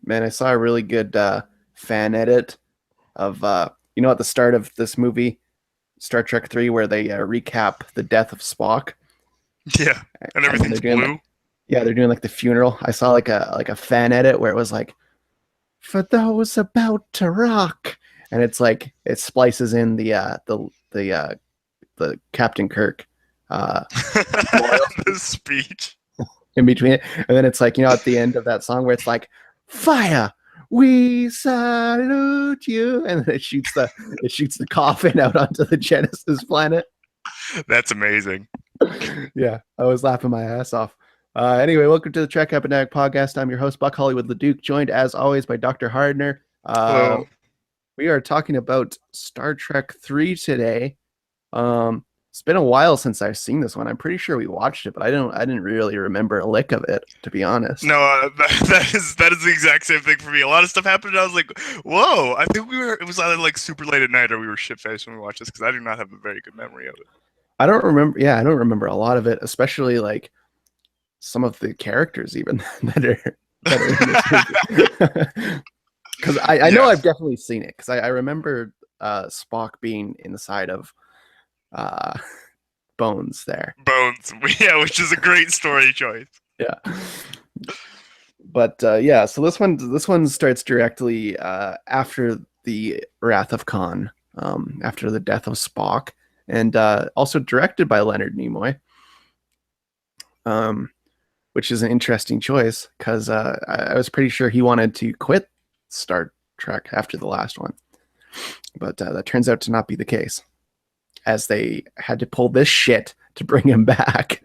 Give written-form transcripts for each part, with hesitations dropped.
Man, I saw a really good fan edit of at the start of this movie, Star Trek 3, where they recap the death of Spock, Yeah, and and then everything's blue. they're doing like the funeral. I saw like a fan edit where it was like, for those about to rock, and it's like it splices in the Captain Kirk uh memorial The speech. in between it, and then it's like at the end of that song where it's like, fire, we salute you, and then it shoots the coffin out onto the Genesis planet. That's amazing. Yeah, I was laughing my ass off. Anyway, welcome to the Trek Epidemic podcast. I'm your host, Buck Hollywood LeDuke, joined as always by Dr. Hardner. Hello. We are talking about Star Trek 3 today. It's been a while since I've seen this one. I'm pretty sure we watched it, but I didn't really remember a lick of it, to be honest. No, that is the exact same thing for me. A lot of stuff happened, and I was like, "Whoa!" I think we were. It was either like super late at night, or we were shit faced when we watched this because I do not have a very good memory of it. I don't remember. Yeah, I don't remember a lot of it, especially like some of the characters even that are in this movie. Because I know I've Yes, definitely seen it because I remember Spock being inside of uh, Bones there. Bones. Yeah, which is a great story choice. Yeah, but yeah, so this one starts directly after the Wrath of Khan, after the death of Spock, and also directed by Leonard Nimoy. Um, which is an interesting choice because I was pretty sure he wanted to quit Star Trek after the last one, but that turns out to not be the case, as they had to pull this shit to bring him back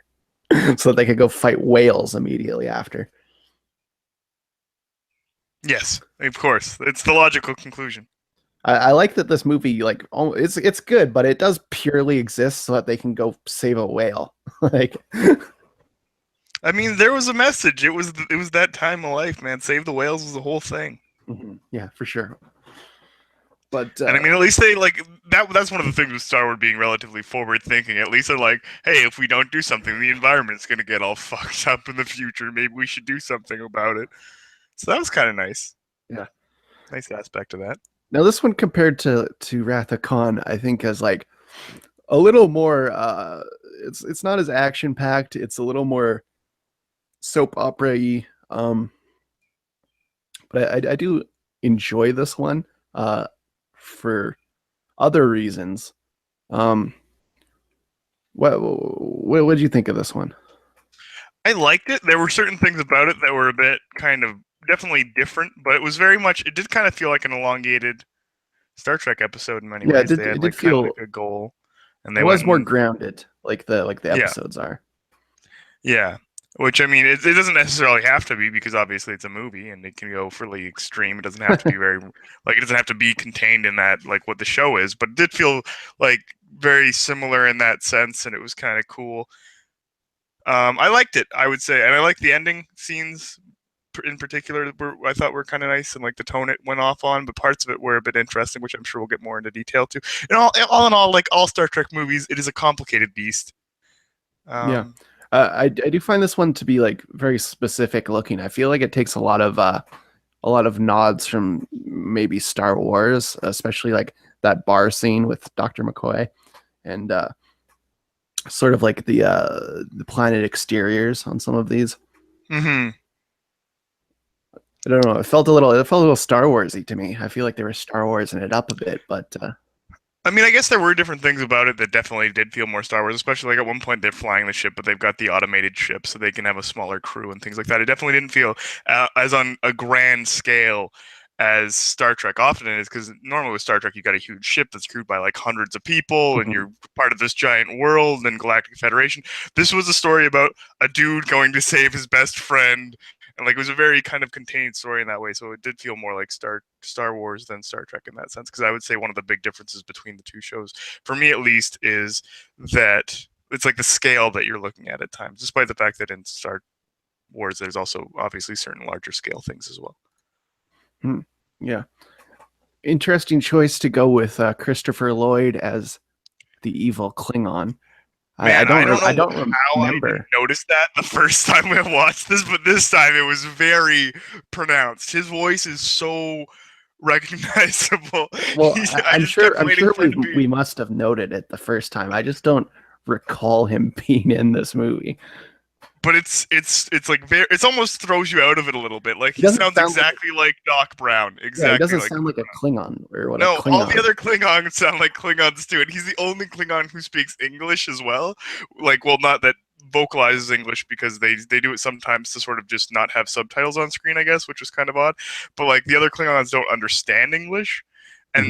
so that they could go fight whales immediately after. Yes, of course. It's the logical conclusion. I like that this movie, like, oh, it's good, but it does purely exist so that they can go save a whale. Like, I mean, there was a message. It was that time of life, man. Save the whales was the whole thing. yeah, for sure. But And I mean, at least they like that. That's one of the things with Star Wars being relatively forward thinking. At least they're like, hey, if we don't do something, the environment's gonna get all fucked up in the future. Maybe we should do something about it. So that was kind of nice. yeah. Nice aspect of that. Now this one compared to Wrath of Khan, I think is like a little more it's not as action packed. It's a little more soap opera-y. But I do enjoy this one for other reasons. Um what did you think of this one? I liked it. There were certain things about it that were a bit kind of definitely different, but it was very much. It did kind of feel like an elongated Star Trek episode in many Yeah, ways. They it had did like kind of feel like a goal, and it they went was more and grounded like the yeah, episodes are. yeah. Which I mean, it doesn't necessarily have to be because obviously it's a movie and it can go fairly extreme. It doesn't have to be very like it doesn't have to be contained in that like what the show is, but it did feel like very similar in that sense, and it was kind of cool. I liked it, I would say, and I liked the ending scenes in particular. I thought were kind of nice, and like the tone it went off on, but parts of it were a bit interesting, which I'm sure we'll get more into detail to. And all in all, like all Star Trek movies, it is a complicated beast. Yeah. Um, I do find this one to be like very specific looking. I feel like it takes a lot of nods from maybe Star Wars, especially like that bar scene with Dr. McCoy and sort of like the planet exteriors on some of these. mm-hmm. I don't know. It felt a little Star Warsy to me. I feel like they were Star Warsing it up a bit, but I mean, I guess there were different things about it that definitely did feel more Star Wars, especially like at one point they're flying the ship, but they've got the automated ship so they can have a smaller crew and things like that. It definitely didn't feel as on a grand scale as Star Trek often is, because normally with Star Trek you got a huge ship that's crewed by like hundreds of people and you're part of this giant world and Galactic Federation. This was a story about a dude going to save his best friend, and like it was a very kind of contained story in that way. So it did feel more like Star Wars than Star Trek in that sense. Because I would say one of the big differences between the two shows, for me at least, is that it's like the scale that you're looking at times, despite the fact that in Star Wars there's also obviously certain larger scale things as well. yeah, interesting choice to go with Christopher Lloyd as the evil Klingon. Man, I don't I know don't how I didn't remember. notice that the first time I watched this, but this time it was very pronounced. His voice is so recognizable. Well, I just kept I'm waiting sure for it to be. we must have noted it the first time. I just don't recall him being in this movie. But it's like very, it's almost throws you out of it a little bit. Like He he doesn't sounds sound like exactly like Doc Brown, yeah, he exactly doesn't like. sound like a Klingon or what a No, all the Klingon. other Klingons sound like Klingons too, and he's the only Klingon who speaks English as well. Like, well, not that vocalizes English because they do it sometimes to sort of just not have subtitles on screen, I guess, which is kind of odd. But like the other Klingons don't understand English, Mhm.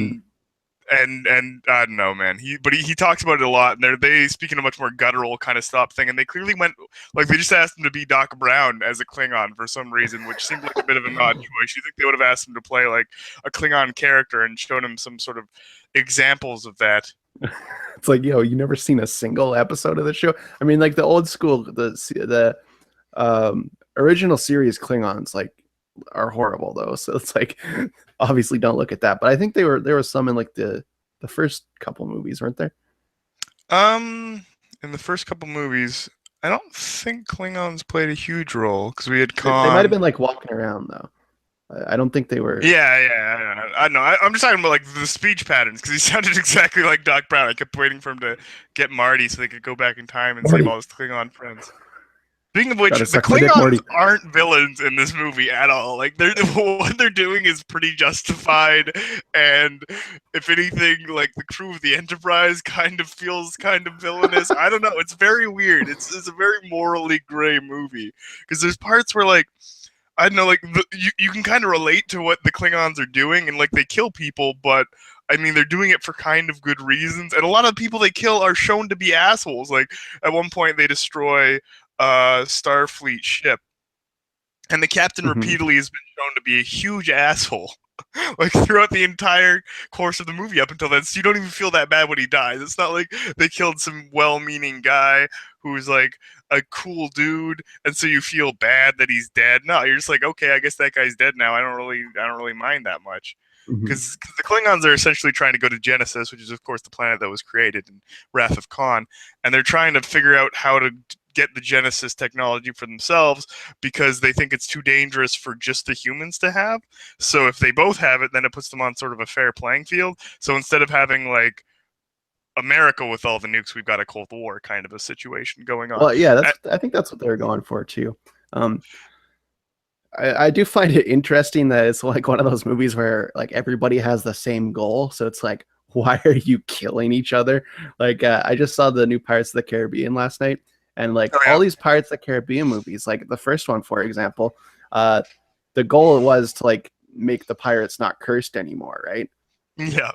and and I don't know, man. He talks about it a lot, and they speak in a much more guttural kind of stop thing. And they clearly went like they just asked him to be Doc Brown as a Klingon for some reason, which seemed like a bit of an odd choice. You think they would have asked him to play like a Klingon character and shown him some sort of examples of that? It's like, yo, you never seen a single episode of the show? I mean, like the old school, the original series Klingons like are horrible though. So it's like obviously don't look at that. But I think there was some in like the first couple movies, weren't there? Um, in the first couple movies, I don't think Klingons played a huge role because we had They might have Khan. been like walking around though. I don't think they were. Yeah. I know. I'm just talking about like the speech patterns because he sounded exactly like Doc Brown. I kept waiting for him to get Marty so they could go back in time and save Morty, all his Klingon friends. Speaking of which, gotta the suck my dick, Klingons Morty. aren't villains in this movie at all. Like they're what they're doing is pretty justified, and if anything, like the crew of the Enterprise kind of feels kind of villainous. I don't know. It's very weird. It's a very morally gray movie because there's parts where like I don't know, like you can kind of relate to what the Klingons are doing, and like they kill people, but I mean they're doing it for kind of good reasons. And a lot of people they kill are shown to be assholes. Like at one point they destroy a Starfleet ship, and the captain Mhm. repeatedly has been shown to be a huge asshole. Like throughout the entire course of the movie up until then, so you don't even feel that bad when he dies. It's not like they killed some well-meaning guy who's like a cool dude, and so you feel bad that he's dead. No, you're just like, okay, I guess that guy's dead now. I don't really mind that much. Mhm. Because the Klingons are essentially trying to go to Genesis, which is of course the planet that was created in Wrath of Khan, and they're trying to figure out how to get the Genesis technology for themselves because they think it's too dangerous for just the humans to have. So if they both have it, then it puts them on sort of a fair playing field. So instead of having like America with all the nukes, we've got a Cold War kind of a situation going on. Well, yeah, Uh, I think that's what they're going for too. Um, I do find it interesting that it's like one of those movies where like everybody has the same goal. So it's like, why are you killing each other? Like, I just saw the new Pirates of the Caribbean last night, and like oh all yeah, these Pirates of the Caribbean movies, like the first one, for example, uh, the goal was to like make the pirates not cursed anymore, right? yeah.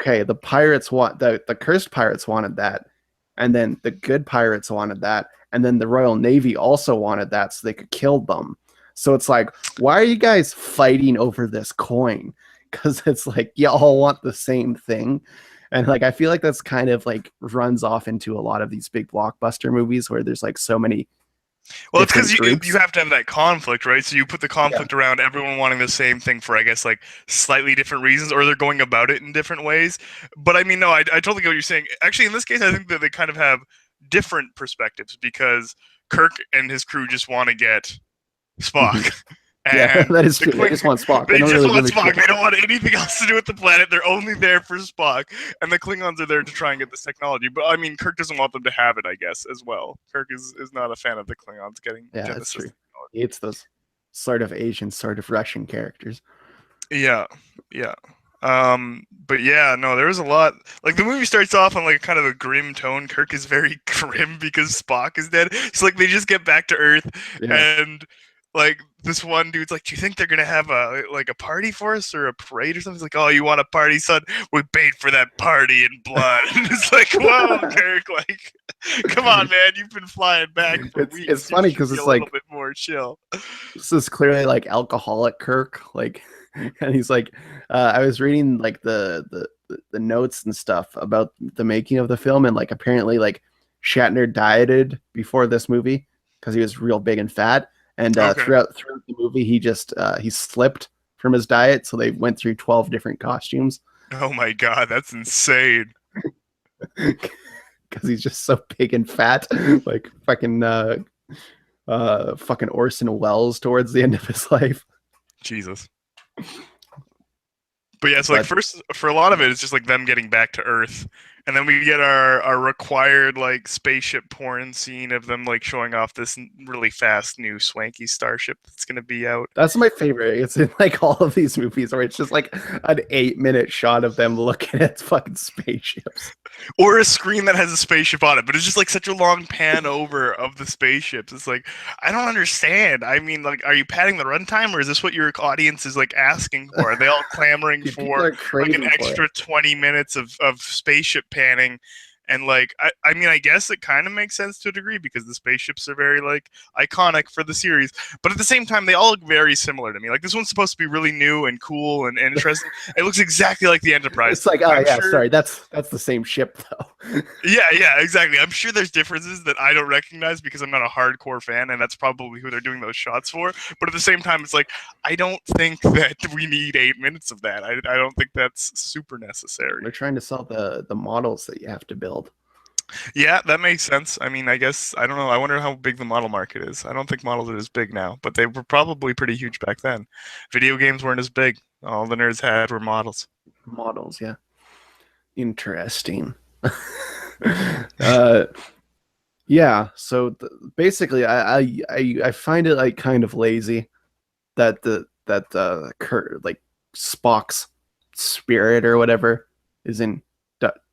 Okay, the pirates want the cursed pirates wanted that, and then the good pirates wanted that, and then the Royal Navy also wanted that so they could kill them. So it's like, why are you guys fighting over this coin? Because it's like you all want the same thing. And like I feel like that's kind of like runs off into a lot of these big blockbuster movies where there's like so many Well, it's different because you groups. have to have that conflict, right? So you put the Yeah. conflict around everyone wanting the same thing for, I guess, like slightly different reasons, or they're going about it in different ways. But I mean, no, I totally get what you're saying. Actually, in this case, I think that they kind of have different perspectives because Kirk and his crew just want to get Mhm. Spock, Yeah, and that is the true. They Kling just want Spock. They they don't just really want give a Spock. shit. They don't want anything else to do with the planet. They're only there for Spock, and the Klingons are there to try and get this technology. But I mean, Kirk doesn't want them to have it, I guess, as well. Kirk is not a fan of the Klingons getting Yeah, that's Genesis true. technology. He hates those sort of Asian, sort of Russian characters. Yeah, yeah. But yeah, no, there was a lot. Like the movie starts off on like kind of a grim tone. Kirk is very grim because Spock is dead. So like they just get back to Earth, Yeah. and like this one dude's like, "Do you think they're gonna have a party for us or a parade or something?" He's like, "Oh, you want a party, son? We paid for that party in blood." And it's like, "Whoa, Kirk! Like, come on, man! You've been flying back for It's weeks. You funny should because be a it's little like bit more chill." this is clearly like alcoholic Kirk, like, and he's like, I was reading like the notes and stuff about the making of the film, and like apparently like Shatner dieted before this movie because he was real big and fat, and Okay. throughout the movie he just he slipped from his diet, so they went through 12 different costumes. Oh my god, that's insane. because he's just so big and fat, like fucking Orson Welles towards the end of his life. Jesus. But yeah, so like But first for a lot of it, it's just like them getting back to Earth, and then we get our required like spaceship porn scene of them like showing off this really fast new swanky starship that's gonna be out. that's my favorite. It's in like all of these movies where it's just like an 8-minute shot of them looking at fucking spaceships. Or a screen that has a spaceship on it, but it's just like such a long pan over of the spaceships. It's like I don't understand. I mean, like, are you padding the runtime, or is this what your audience is like asking for? Are they all clamoring Dude, people for are like craving an for extra it. 20 minutes of spaceship panning? And like, I mean, I guess it kind of makes sense to a degree because the spaceships are very like iconic for the series, but at the same time, they all look very similar to me. Like this one's supposed to be really new and cool and interesting. It looks exactly like the Enterprise. It's like, oh I'm yeah, sure sorry, that's the same ship though. yeah, exactly. I'm sure there's differences that I don't recognize because I'm not a hardcore fan, and that's probably who they're doing those shots for. But at the same time, it's like I don't think that we need 8 minutes of that. I don't think that's super necessary. They're trying to sell the models that you have to build. Yeah, that makes sense. I mean, I guess I don't know. I wonder how big the model market is. I don't think models are as big now, but they were probably pretty huge back then. Video games weren't as big. All the nerds had were models. Models, yeah. Interesting. uh yeah, so basically I find it like kind of lazy that like Spock's spirit or whatever is in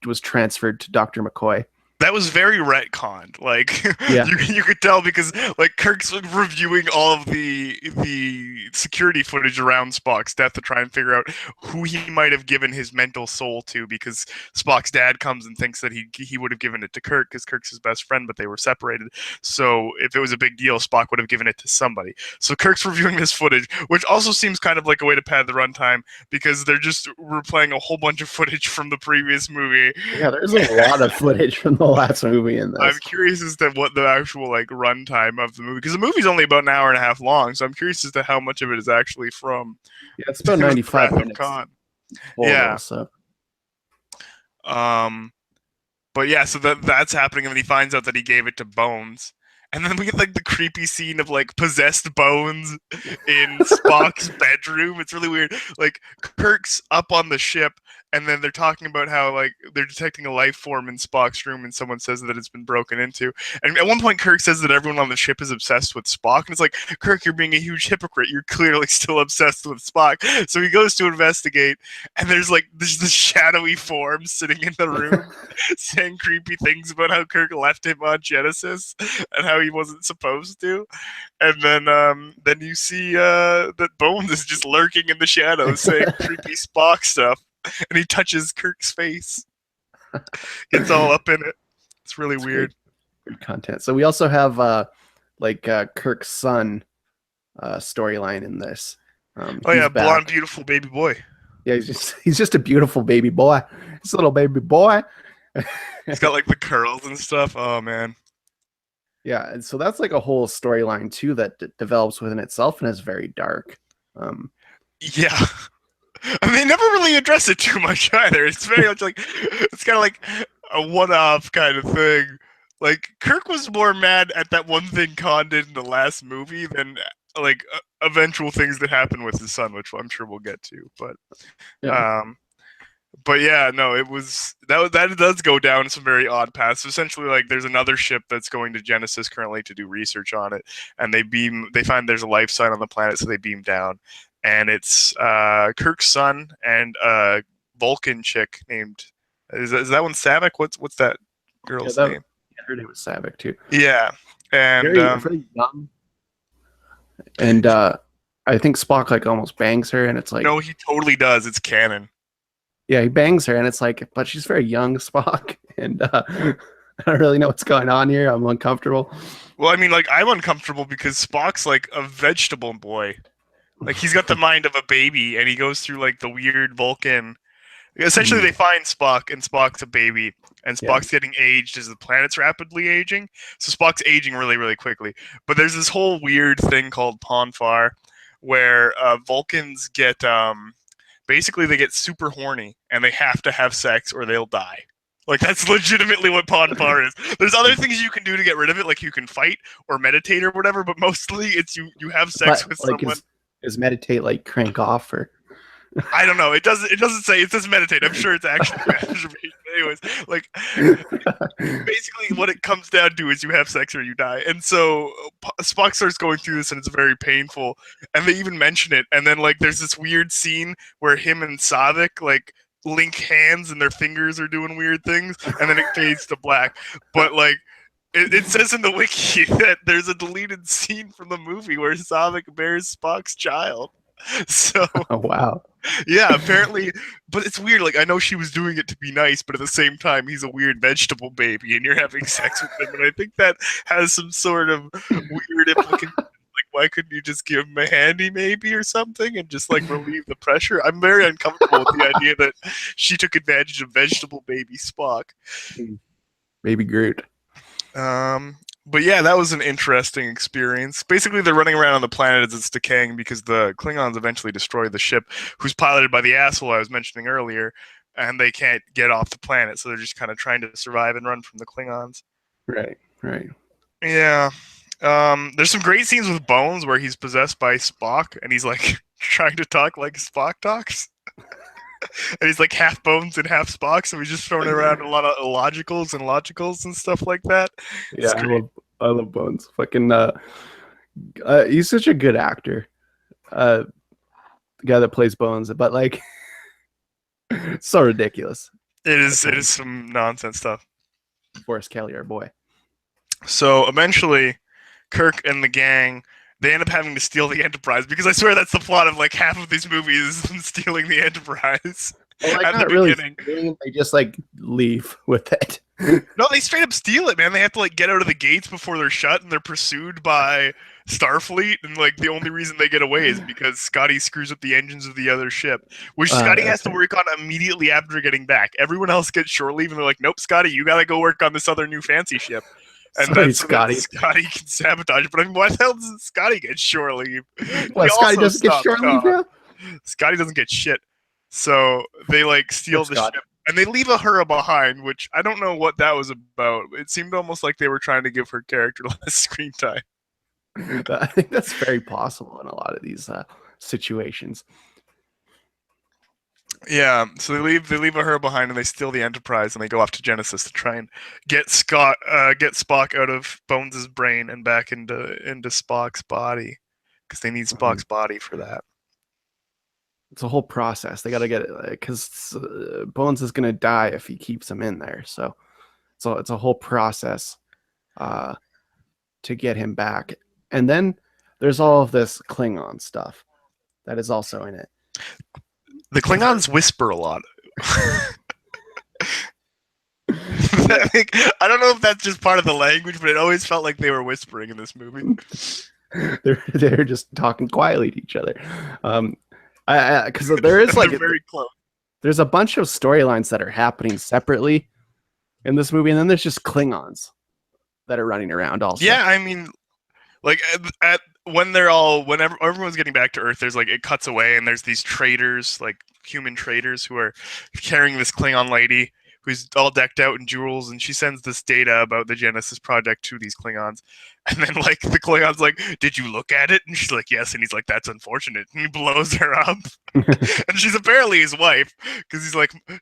was transferred to Dr. McCoy. That was very retconned. Like Yeah. you could tell because like Kirk's like, reviewing all of the security footage around Spock's death to try and figure out who he might have given his mental soul to. Because Spock's dad comes and thinks that he would have given it to Kirk because Kirk's his best friend, but they were separated. So if it was a big deal, Spock would have given it to somebody. So Kirk's reviewing this footage, which also seems kind of like a way to pad the runtime because they're just replaying a whole bunch of footage from the previous movie. Yeah, there's a lot of footage from the last movie in I'm this. curious as to what the actual like runtime of the movie, because the movie's only about an hour and a half long. So I'm curious as to how much of it is actually from Yeah, it's about the 95 Wrath of minutes Khan. total. Yeah. So Um. But yeah, so that's happening, and then he finds out that he gave it to Bones, and then we get like the creepy scene of like possessed Bones in Spock's bedroom. It's really weird. Like Kirk's up on the ship, and then they're talking about how like they're detecting a life form in Spock's room, and someone says that it's been broken into. And at one point, Kirk says that everyone on the ship is obsessed with Spock, and it's like, Kirk, you're being a huge hypocrite. You're clearly still obsessed with Spock. So he goes to investigate, and there's this shadowy form sitting in the room saying creepy things about how Kirk left him on Genesis and how he wasn't supposed to. And then you see that Bones is just lurking in the shadows saying creepy Spock stuff, and he touches Kirk's face. Gets all up in it. It's really weird. Good content. So we also have Kirk's son storyline in this. Oh yeah, He's blonde, back. beautiful baby boy. Yeah, he's just a beautiful baby boy. He's a little baby boy. He's got like the curls and stuff. Oh man. Yeah, and so that's like a whole storyline too that develops within itself and is very dark. Yeah. I mean, they never really address it too much either. It's very much like it's kind of like a one-off kind of thing. Like Kirk was more mad at that one thing Khan did in the last movie than like eventual things that happen with his son, which I'm sure we'll get to. Yeah. But yeah, no, it was that does go down some very odd paths. So essentially, like there's another ship that's going to Genesis currently to do research on it, and they find there's a life sign on the planet, so they beam down, and it's Kirk's son and a Vulcan chick named is that one Savick? What's that girl's name? Yeah, her name was Savick too. Yeah, and Very young. And I think Spock like almost bangs her, and it's like no, he totally does. It's canon. Yeah, he bangs her, and it's like, but she's very young, Spock, and I don't really know what's going on here. I'm uncomfortable. Well, I mean, like I'm uncomfortable because Spock's like a vegetable boy. Like he's got the mind of a baby, and he goes through like the weird Vulcan. Essentially, they find Spock, and Spock's a baby, and Spock's getting aged as the planet's rapidly aging. So Spock's aging really, really quickly. But there's this whole weird thing called Ponfar, where Vulcans get basically they get super horny, and they have to have sex or they'll die. Like that's legitimately what Ponfar is. There's other things you can do to get rid of it, like you can fight or meditate or whatever, but mostly it's you have sex But with like, someone. is meditate like crank off or? I don't know. It doesn't say it says meditate. I'm sure it's actually masturbation. Anyways, like basically what it comes down to is you have sex or you die. And so Spock starts going through this and it's very painful. And they even mention it. And then like there's this weird scene where him and Saavik like link hands and their fingers are doing weird things. And then it fades to black. But like it says in the wiki that there's a deleted scene from the movie where Saavik bears Spock's child. So Oh wow. yeah, apparently, but it's weird. Like I know she was doing it to be nice, but at the same time, he's a weird vegetable baby, and you're having sex with him. And I think that has some sort of weird implication. Like, why couldn't you just give him a handy, maybe, or something, and just like relieve the pressure? I'm very uncomfortable with the idea that she took advantage of vegetable baby Spock. Baby Groot. But yeah, that was an interesting experience. Basically, they're running around on the planet as it's decaying because the Klingons eventually destroy the ship, who's piloted by the asshole I was mentioning earlier, and they can't get off the planet, so they're just kind of trying to survive and run from the Klingons. Right. Right. Yeah. There's some great scenes with Bones where he's possessed by Spock, and he's like trying to talk like Spock talks. And he's like half Bones and half Spock, so he's just throwing around a lot of illogicals and logicals and stuff like that. Yeah, I love Bones. Fucking he's such a good actor. The guy that plays Bones, but like so ridiculous. It is some nonsense stuff. Forrest Kelly, our boy. So eventually, Kirk and the gang, they end up having to steal the Enterprise, because I swear that's the plot of like half of these movies is them stealing the Enterprise. Well, like, at not the really beginning. stealing, they just like leave with it. No, they straight up steal it, man. They have to like get out of the gates before they're shut, and they're pursued by Starfleet, and like the only reason they get away is because Scotty screws up the engines of the other ship, which Scotty has to work on immediately after getting back. Everyone else gets shore leave, and they're like, "Nope, Scotty, you gotta go work on this other new fancy ship." And Sorry, that's Scotty. Scotty can sabotage it. But I mean, why the hell doesn't Scotty get shore leave? What, He Scotty also doesn't get stopped shore leave Cobb. now? Scotty doesn't get shit. So they like steal Poor the Scotty. ship, and they leave Uhura behind, which I don't know what that was about. It seemed almost like they were trying to give her character less screen time. I think that's very possible in a lot of these situations. Yeah, so they leave Uhura behind, and they steal the Enterprise, and they go off to Genesis to try and get Spock out of Bones' brain and back into Spock's body, because they need Spock's body for that. It's a whole process. They got to get it because Bones is going to die if he keeps him in there. So it's a whole process to get him back. And then there's all of this Klingon stuff that is also in it. The Klingons whisper a lot. I don't know if that's just part of the language, but it always felt like they were whispering in this movie. They're just talking quietly to each other. Because there is like very close. There's a bunch of storylines that are happening separately in this movie, and then there's just Klingons that are running around also. Yeah, I mean, like whenever everyone's getting back to Earth, there's like it cuts away, and there's these traders, like human traders, who are carrying this Klingon lady who's all decked out in jewels, and she sends this data about the Genesis project to these Klingons. And then like the Klingon's like, "Did you look at it?" And she's like, "Yes." And he's like, "That's unfortunate." And he blows her up. And she's apparently his wife, because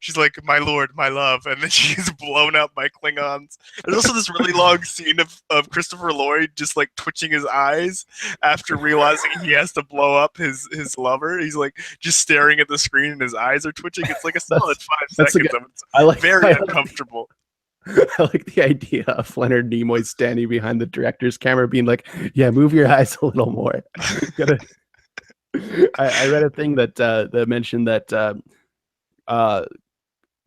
she's like, "My lord, my love," and then she's blown up by Klingons. There's also this really long scene of Christopher Lloyd just like twitching his eyes after realizing he has to blow up his lover. He's like just staring at the screen and his eyes are twitching. It's like a solid 5 seconds of it. It's very uncomfortable. I like the idea of Leonard Nimoy standing behind the director's camera being like, "Yeah, move your eyes a little more." I read a thing that mentioned that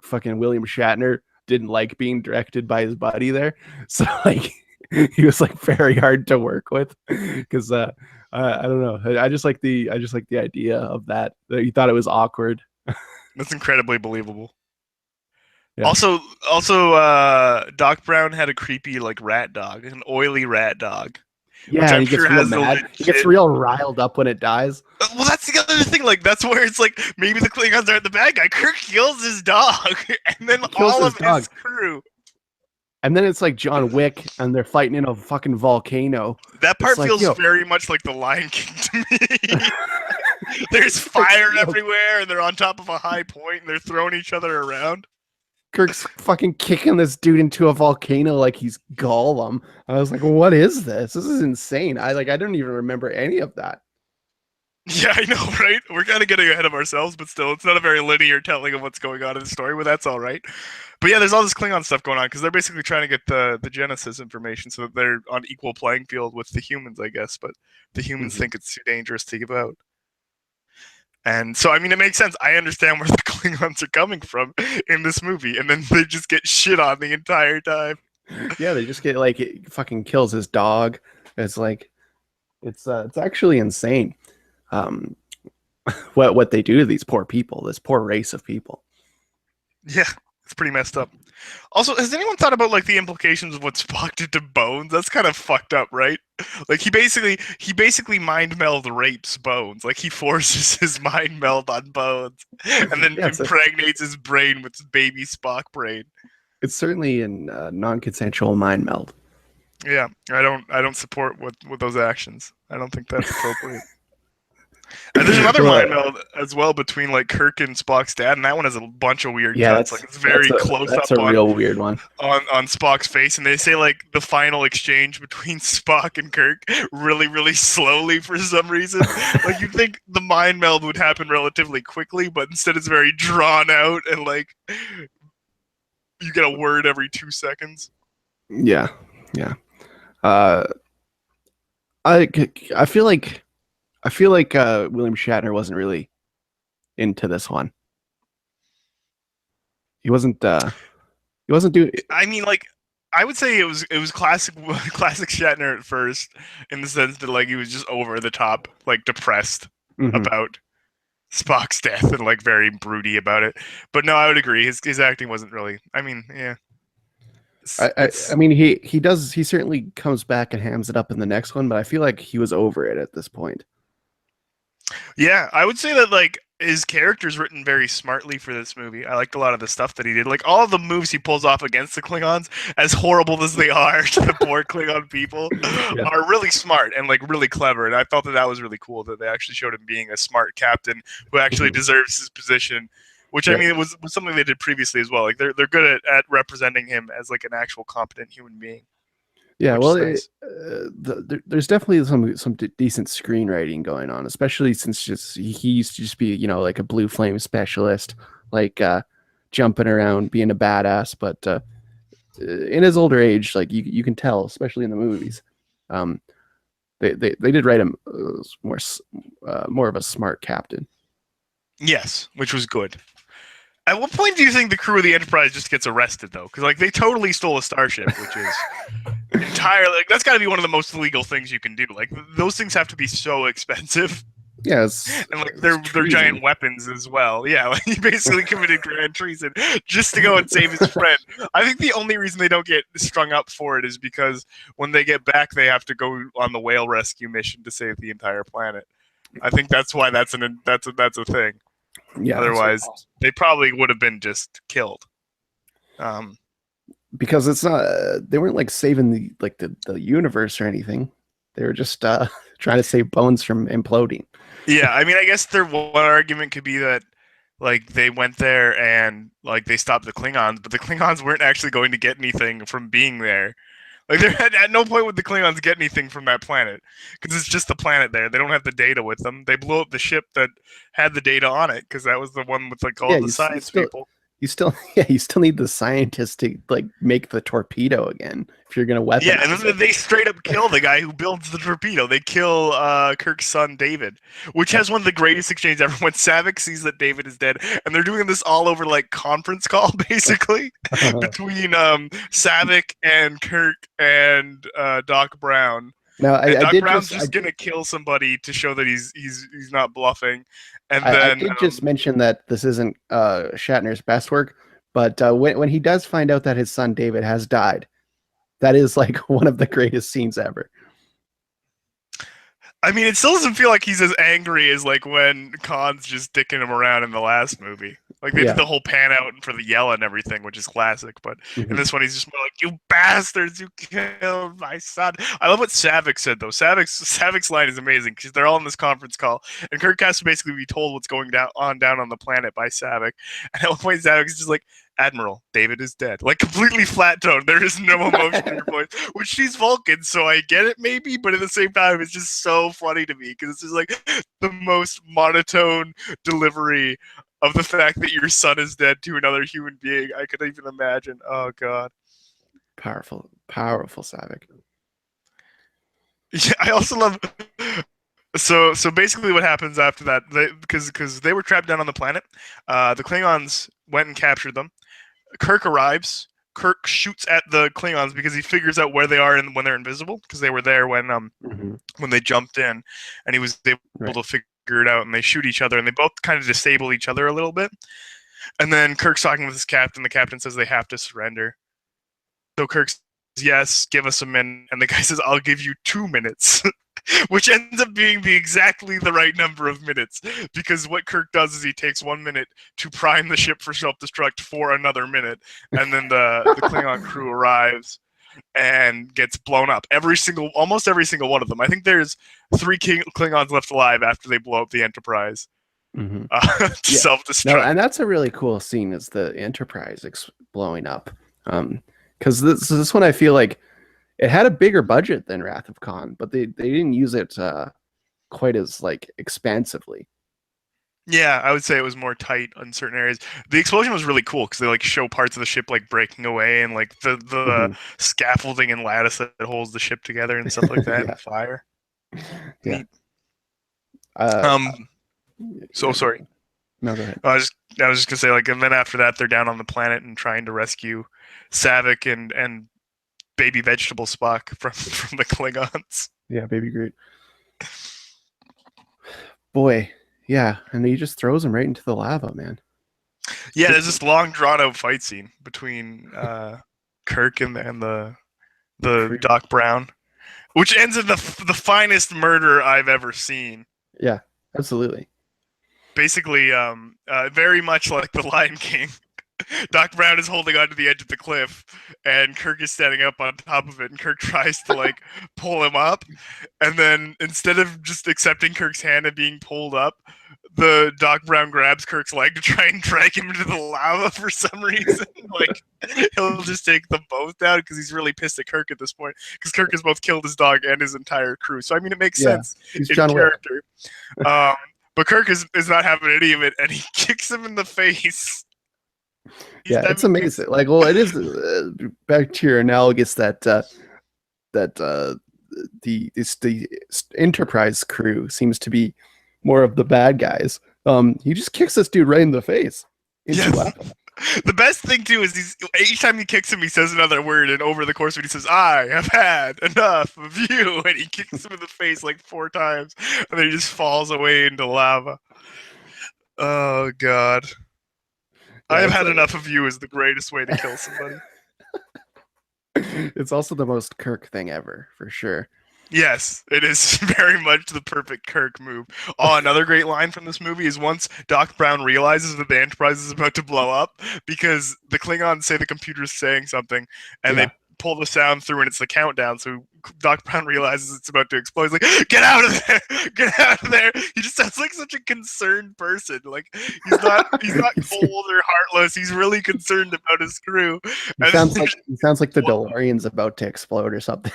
fucking William Shatner didn't like being directed by his buddy there, so like he was like very hard to work with because I don't know. I just like the idea of that he thought it was awkward. That's incredibly believable. Yeah. Also, Doc Brown had a creepy like rat dog, an oily rat dog. which Yeah, and I'm he gets sure real has the mad. He gets legit. real riled up when it dies. Well, that's the other thing. Like, that's where it's like maybe the Klingons aren't the bad guy. Kirk kills his dog, and then He kills all his of his dog. crew. And then it's like John Wick and they're fighting in a fucking volcano. That It's part like, feels yo, very much like the Lion King to me. There's Kirk's, fire yo, everywhere, and they're on top of a high point, and they're throwing each other around. Kirk's fucking kicking this dude into a volcano like he's Gollum. I was like, what is this? This is insane. I don't even remember any of that. Yeah, I know, right? We're kind of getting ahead of ourselves, but still, it's not a very linear telling of what's going on in the story, but that's all right. But yeah, there's all this Klingon stuff going on because they're basically trying to get the Genesis information so that they're on equal playing field with the humans, I guess. But the humans think it's too dangerous to give out. And so, I mean, it makes sense. I understand where the Klingons are coming from in this movie, and then they just get shit on the entire time. Yeah, they just get like it fucking kills his dog. It's like it's actually insane. Um, what they do to these poor people, this poor race of people. Yeah, it's pretty messed up. Also, has anyone thought about like the implications of what Spock did to Bones? That's kind of fucked up, right? Like he basically mind meld rapes Bones. Like he forces his mind meld on Bones, and then Yeah, impregnates his brain with baby Spock brain. it's certainly a non-consensual mind meld. Yeah, I don't support with those actions. I don't think that's appropriate. And there's another mind meld as well between like Kirk and Spock's dad, and that one has a bunch of weird Yeah, cuts. Like it's very close that's up a real weird one. on Spock's face, and they say like the final exchange between Spock and Kirk really, really slowly for some reason. Like you'd think the mind meld would happen relatively quickly, but instead it's very drawn out and like you get a word every 2 seconds. Yeah, yeah. Uh, I I feel like William Shatner wasn't really into this one. He wasn't. He wasn't doing. I mean, like I would say it was classic classic Shatner at first, in the sense that like he was just over the top, like depressed Mhm. about Spock's death and like very broody about it. But no, I would agree. His acting wasn't really. I mean, yeah. I mean he certainly comes back and hams it up in the next one, but I feel like he was over it at this point. Yeah, I would say that like his character's written very smartly for this movie. I liked a lot of the stuff that he did. Like all of the moves he pulls off against the Klingons, as horrible as they are to the poor Klingon people, Yeah. are really smart and like really clever. And I thought that was really cool that they actually showed him being a smart captain who actually deserves his position. Which I Yeah. mean, it was something they did previously as well. Like they're good at representing him as like an actual competent human being. Yeah, Which well, is nice. there's definitely some decent screenwriting going on, especially since he used to just be like a blue flame specialist, like jumping around, being a badass. But in his older age, like you can tell, especially in the movies, um, they did write him more of a smart captain. Yes, which was good. At what point do you think the crew of the Enterprise just gets arrested, though? Because like they totally stole a starship, which is entirely like that's got to be one of the most illegal things you can do. Like those things have to be so expensive, Yeah, and like it's they're giant treason. weapons as well. Yeah, like he basically committed grand treason just to go and save his friend. I think the only reason they don't get strung up for it is because when they get back, they have to go on the whale rescue mission to save the entire planet. I think that's why that's a thing. Yeah, Otherwise, they probably would have been just killed. because it's not they weren't like saving the universe or anything. They were just trying to save Bones from imploding. Yeah, I mean, I guess their one argument could be that like they went there and like they stopped the Klingons, but the Klingons weren't actually going to get anything from being there. Like they at no point would the Klingons get anything from that planet because it's just the planet there. They don't have the data with them. They blew up the ship that had the data on it because that was the one with like all Yeah, the science people. you still you still need the scientists to like make the torpedo again if you're gonna Yeah, and weaponize then it. they straight up kill the guy who builds the torpedo. They kill Kirk's son, David, which has one of the greatest exchanges ever when Savick sees that David is dead. And they're doing this all over like conference call, basically, between Savick and Kirk and Doc Brown. Now And I Doc did Brown's just just gonna kill somebody to show that he's not bluffing. And I then did just mention that this isn't Shatner's best work, but when he does find out that his son David has died, that is like one of the greatest scenes ever. I mean, it still doesn't feel like he's as angry as like when Khan's just dicking him around in the last movie. Like they did Yeah. the whole pan out for the yell and everything, which is classic. But in Mhm. this one, he's just more like, "You bastards! You killed my son." I love what Savick said though. Savik's line is amazing because they're all in this conference call, and Kirk has to basically be told what's going down on the planet by Savick. And at one point, Savik's just like, "Admiral, David is dead." Like completely flat tone. There is no emotion in your voice, which she's Vulcan, so I get it maybe, but at the same time, it's just so funny to me because it's just like the most monotone delivery of the fact that your son is dead to another human being I could even imagine. Oh god. Powerful, powerful Savick. Yeah, I also love. So basically, what happens after that? Because they were trapped down on the planet, the Klingons went and captured them. Kirk arrives. Kirk shoots at the Klingons because he figures out where they are and when they're invisible because they were there Hmm. when they jumped in, and he was able Right. to figure it out. And they shoot each other, and they both kind of disable each other a little bit. And then Kirk's talking with his captain. The captain says they have to surrender. So Kirk says, "Yes, give us a minute." And the guy says, "I'll give you 2 minutes." Which ends up being exactly the right number of minutes because what Kirk does is he takes 1 minute to prime the ship for self-destruct for another minute, and then the Klingon crew arrives and gets blown up. Almost every single one of them. I think there's three Klingons left alive after they blow up the Enterprise. Hmm. Yeah. No, Self-destruct. and that's a really cool scene is the Enterprise blowing up. Because this one I feel like it had a bigger budget than Wrath of Khan, but they didn't use it quite as like expansively. Yeah, I would say it was more tight on certain areas. The explosion was really cool because they like show parts of the ship like breaking away and like the Hmm. scaffolding and lattice that holds the ship together and stuff like that Yeah. and fire. Yeah. Neat. Uh, Um. So yeah. sorry. No, go ahead. I was just gonna say like, and then after that they're down on the planet and trying to rescue Savick and baby vegetable Spock from the Klingons. Yeah, Baby Groot. Boy, yeah, and he just throws him right into the lava, man. Yeah, Good there's scene. this long drawn out fight scene between Kirk and The the crew. Doc Brown, which ends in the finest murder I've ever seen. Yeah, absolutely. Basically, very much like the Lion King. Doc Brown is holding onto the edge of the cliff, and Kirk is standing up on top of it. And Kirk tries to like pull him up, and then instead of just accepting Kirk's hand and being pulled up, the Doc Brown grabs Kirk's leg to try and drag him into the lava for some reason. Like he'll just take them both down because he's really pissed at Kirk at this point because Kirk has both killed his dog and his entire crew. So I mean, it makes Yeah, sense he's in John Wick. character. Um, but Kirk is not having any of it, and he kicks him in the face. He's Yeah, it's having amazing. Like, well, it is back to your analogous that the Enterprise crew seems to be more of the bad guys. He just kicks this dude right in the face into yes. lava. The best thing too is each time he kicks him, he says another word, and over the course of it, he says, "I have had enough of you," and he kicks him in the face like 4 times, and then he just falls away into lava. Oh god, I Yeah, have had enough of you is the greatest way to kill somebody. it's also the most Kirk thing ever for sure. Yes, it is very much the perfect Kirk move. Oh, another great line from this movie is once Doc Brown realizes that the Enterprise is about to blow up because the Klingons say the computer's saying something and they Yeah, pull the sound through and it's the countdown. So Doc Brown realizes it's about to explode. He's like, "Get out of there! Get out of there!" He just sounds like such a concerned person. Like he's not cold or heartless. He's really concerned about his crew. And he sounds like the DeLorean's about to explode or something.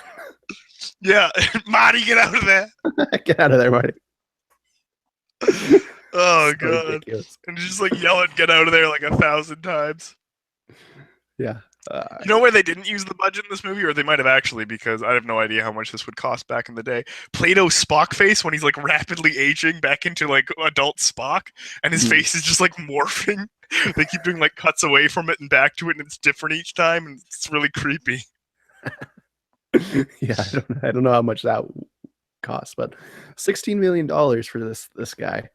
yeah, Marty, get out of there! Get out of there, Marty. Oh So god. ridiculous. And just like yell and get out of there like 1,000 times. Yeah. You know where they didn't use the budget in this movie, or they might have actually, because I have no idea how much this would cost back in the day. Plato's Spock face when he's like rapidly aging back into like adult Spock, and his face is just like morphing. They keep doing like cuts away from it and back to it, and it's different each time, and it's really creepy. Yeah, I don't know how much that cost, but $16 million for this guy.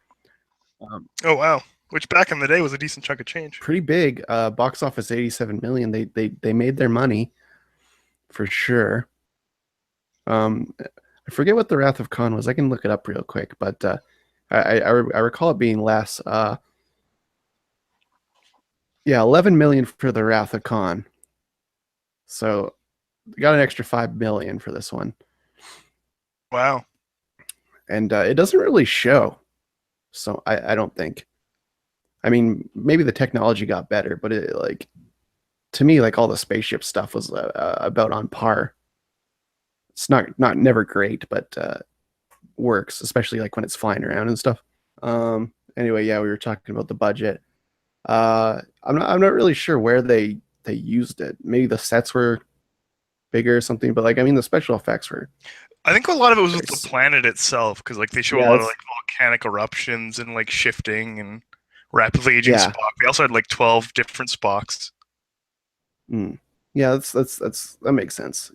Oh wow. Which back in the day was a decent chunk of change. Pretty big. Box office 87 million. They made their money for sure. I forget what the Wrath of Khan was. I can look it up real quick, but I recall it being less. Yeah, 11 million for the Wrath of Khan. So we got an extra 5 million for this one, Wow. and it doesn't really show. So I don't think. I mean, maybe the technology got better, but it like to me, like all the spaceship stuff was about on par. It's not never great, but works, especially like when it's flying around and stuff. Anyway, yeah, we were talking about the budget. I'm not really sure where they used it. Maybe the sets were bigger or something, but like I mean, the special effects were. I think a lot of it was with Very, the planet itself, because like they show a yeah, lot of that's like volcanic eruptions and like shifting and rapidly aging yeah, Spock. They also had like 12 different Spocks. mm. Yeah. That makes sense.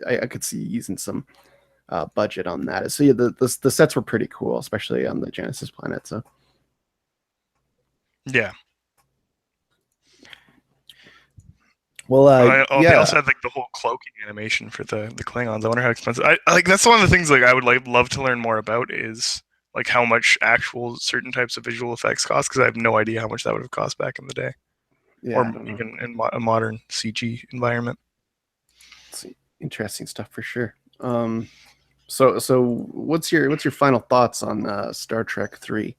I could see using some budget on that. So yeah, the sets were pretty cool, especially on the Genesis planet. So Yeah. well, They yeah, also had like the whole cloaking animation for the Klingons. I wonder how expensive. I like that's one of the things like I would like love to learn more about is like how much actual certain types of visual effects cost, because I have no idea how much that would have cost back in the day, yeah, or I don't know. even in a modern CG environment. It's interesting stuff for sure. So what's your final thoughts on Star Trek 3?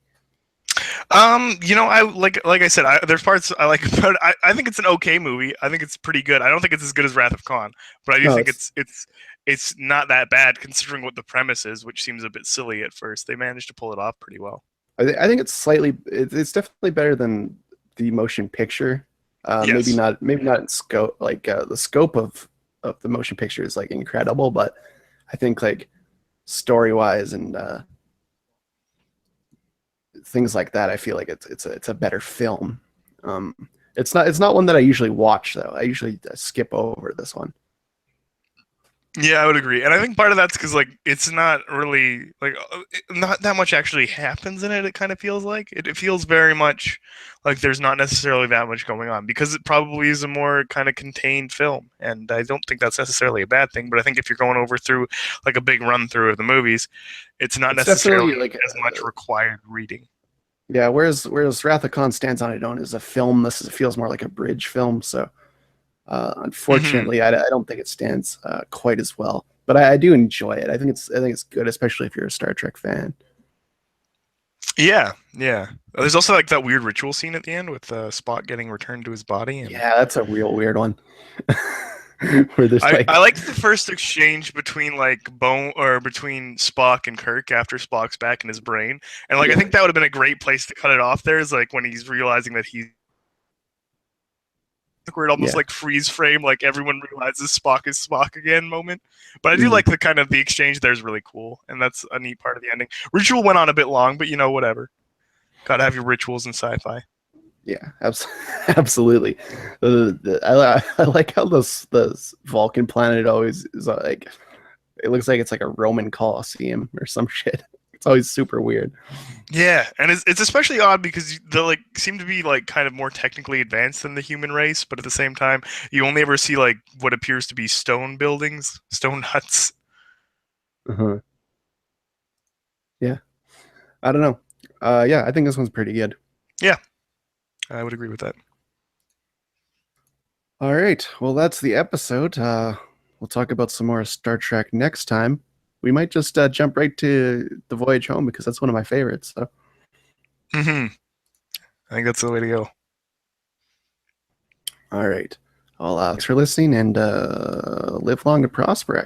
I like I said, there's parts I like about it. I think it's an okay movie. I think it's pretty good. I don't think it's as good as Wrath of Khan, but I do No, think it's it's not that bad considering what the premise is, which seems a bit silly at first. They managed to pull it off pretty well. I think it's definitely better than the motion picture. Yes. Maybe not in scope. Like the scope of the motion picture is like incredible, but I think like story wise and things like that, I feel like it's a better film. Um, it's not one that I usually watch though. I usually skip over this one. Yeah, I would agree, and I think part of that's because like it's not really like not that much actually happens in it. It kind of feels like it feels very much like there's not necessarily that much going on because it probably is a more kind of contained film, and I don't think that's necessarily a bad thing. But I think if you're going over through like a big run through of the movies, it's not It's definitely necessarily like as much required reading. yeah. Whereas Wrath of Khan stands on its own as a film. Feels more like a bridge film. So Hmm. unfortunately, I don't think it stands quite as well. But I do enjoy it. I think it's good, especially if you're a Star Trek fan. Yeah, yeah. There's also like that weird ritual scene at the end with Spock getting returned to his body, and Yeah, that's a real weird one. Where there's I like, like the first exchange between like Bone or between Spock and Kirk after Spock's back in his brain, and like I yeah, think that would have been a great place to cut it off. There is like when he's realizing that he's where it almost yeah, like freeze frame, like everyone realizes Spock is Spock again moment. But I do mm, like the kind of the exchange there is really cool, and that's a neat part of the ending. Ritual went on a bit long, but you know whatever. Gotta have your rituals in sci-fi. yeah, absolutely. I like how this Vulcan planet always is like. It looks like it's like a Roman Colosseum or some shit. It's always super weird. Yeah, and it's especially odd because they like seem to be like kind of more technically advanced than the human race, but at the same time, you only ever see like what appears to be stone buildings, stone huts. Uh-huh. Yeah, I don't know. Yeah, I think this one's pretty good. Yeah, I would agree with that. All right. Well, that's the episode. We'll talk about some more Star Trek next time. We might just jump right to the voyage home because that's one of my favorites. So, Hmm. I think that's the way to go. all right. Well, thanks for listening and live long and prosper.